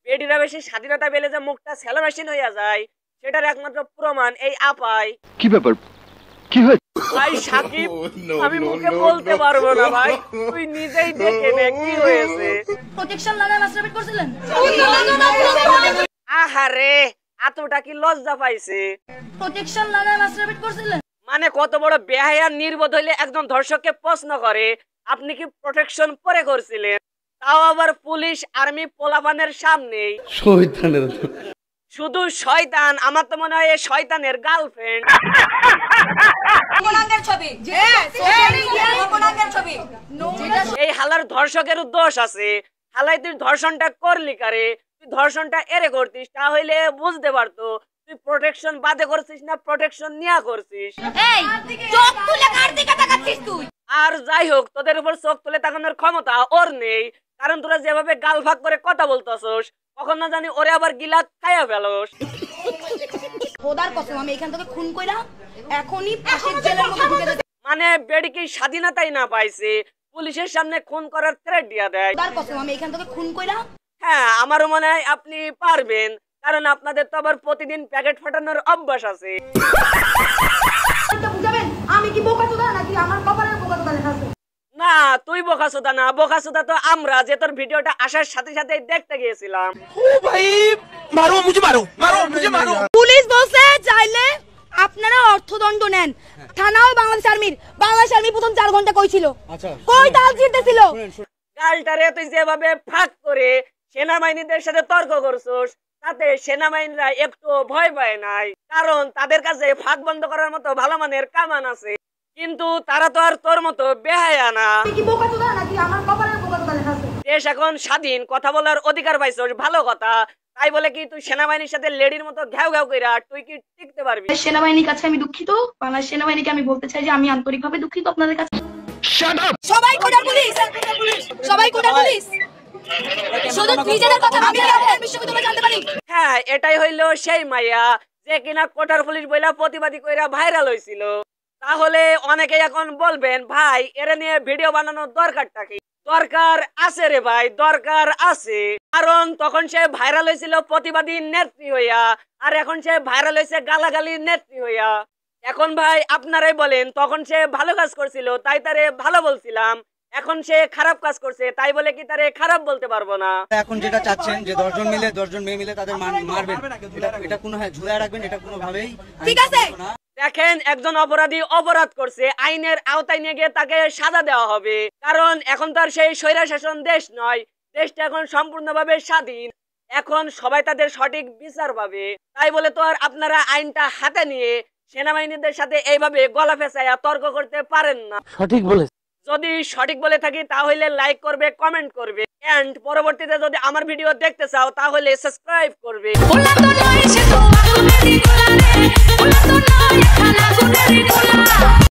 বেডিরা বেশি স্বাধীনতা পেলে যে মুখটা সেলো মেশিন হইয়া যায় সেটার একমাত্র প্রমাণ এই আপাই। কি ব্যাপার, কি হয়েছে ভাই সাকিব? আমি মুখে বলতে পারবো না ভাই, তুই নিজেই দেখে নে কি হয়েছে। প্রোটেকশন লাগায় মাস্টারবেট করছিলেন? আহারে এতটা কি লজ্জা পাইছে? প্রোটেকশন লাগায় মাস্টারবেট করছিলেন মানে কত বড় বেহায়া নির্বোধ হইলে একজন ধর্ষককে প্রশ্ন করে আপনি কি প্রোটেকশন পরে করছিলেন, তাও আবার পুলিশ আর্মি পোলাপানের সামনেই। শুধু শয়তান, আমার তো মনে হয় শয়তানের গার্লফ্রেন্ড। এই হালার ধর্ষকের দোষ আছে। হালাই তুই ধর্ষণটা করলি কারে? তুই ধর্ষণটা এরে করতিস তাহলে বুঝতে পারতো তুই প্রোটেকশন বাদে করছিস না প্রোটেকশন নিয়ে করছিস। আর যাই হোক, তোদের উপর চোখ তুলে তাকানোর ক্ষমতা ওর নেই, কারণ তোরা যেভাবে গাল ভাগ করে কথা বলতেছস কখন না জানি ওরে আবার গিলাত খাইয়া ফেলোস। খোদার কসম আমি এখান থেকে খুন কইরা এখনি ফাঁসির জেলের মধ্যে ঢুকে যেতে। মানে বেডি কি স্বাধীনতাই না পাইছে, পুলিশের সামনে খুন করার থ্রেট দিয়া দেয়। খোদার কসম আমি এখান থেকে খুন কইরা। হ্যাঁ আমারও মনে হয় আপনি পারবেন, কারণ আপনাদের তো আবার প্রতিদিন প্যাকেট ফাটানোর অভ্যাস আছে। বুঝাবেন আমি কি বোকাচোদা নাকি আমার কপালের বোকাচোদা লেখা আছে? না তুই বোকাচোদা না, বোকাচোদা তো আমরা, যে তোর ভিডিওটা আসার সাথে সাথে দেখতে গিয়েছিলাম। ও ভাই মারো মুঝে, মারো মারো মুঝে, মারো। পুলিশ বলছে চাইলে আপনারা অর্থদণ্ড নেন। থানাও বাংলাদেশ আর্মি প্রথম 4 ঘন্টা কইছিল, কই তাল জিতেছিল। গালটারে তুই যেভাবে ফাঁক করে সেনাবাহিনীদের সাথে তর্ক করছস তাতে সেনাবাহিনীরা একটু ভয় পায় নাই, কারণ তাদের কাছে ফাঁক বন্ধ করার মতো ভালো মানের কামান আছে, কিন্তু তারা তো আর তোর মতো বেহায়া না। দেশ এখন স্বাধীন, কথা বলার অধিকার পাইছস, ভালো কথা, তাই বলে কি তুই সেনাবাহিনীর সাথে লেডির মতো ঘ্যাও ঘ্যাও কইরা তুই কি টিকতে পারবি? সেনাবাহিনীর কাছে আমি দুঃখিত, বাংলাদেশ সেনাবাহিনীকে আমি বলতে চাই যে আমি আন্তরিকভাবে দুঃখিত আপনাদের কাছে। সবাই কোটার পুলিশ, সবাই কোটার পুলিশ, শুধু নিজেদের কথা ভাবিয়ে বিশ্ববিদ্যালয় জানতে পারি। হ্যাঁ এটাই হইলো সেই মাইয়া যে কিনা কোটার পুলিশ বইলা প্রতিবাদী কইরা ভাইরাল হইছিল। তাহলে অনেকে এখন বলবেন ভাই এর নিয়ে ভিডিও বানানোর দরকারটা কি? দরকার আছে রে ভাই, দরকার আছে, কারণ তখন সে ভাইরাল হয়েছিল প্রতিবাদী নেত্রী হইয়া, আর এখন সে ভাইরাল হয়েছে গালাগালির নেত্রী হইয়া। এখন ভাই আপনারাই বলেন, তখন সে ভালো কাজ করছিল তাই তারে ভালো বলছিলাম, এখন সে খারাপ কাজ করছে তাই বলে কি তারে খারাপ বলতে পারবো না? এখন যেটা চাচ্ছেন যে 10 জন মিলে 10 জন মেয়ে মিলে তাদের মারবেন, এটা কোনো ঝুলায় রাখবেন, এটা কোনোভাবেই ঠিক আছে। দেখেন একজন অপরাধী অপরাধ করছে, আইনের আওতায় নিয়ে গিয়ে তাকে সাজা দেওয়া হবে, কারণ এখন তো আর সেই স্বৈরশাসন দেশ নয়, দেশটা এখন সম্পূর্ণভাবে স্বাধীন, এখন সবাই তাদের সঠিক বিচার পাবে। তাই বলে তো আর আপনারা আইনটা হাতে নিয়ে সেনাবাহিনীদের সাথে এইভাবে গলা ফেঁচাইয়া তর্ক করতে পারেন না। সঠিক বলে, যদি সঠিক বলে থাকি তাহলে লাইক করবে, কমেন্ট করবে, এন্ড পরবর্তীতে যদি আমার ভিডিও দেখতে চাও তাহলে সাবস্ক্রাইব করবে।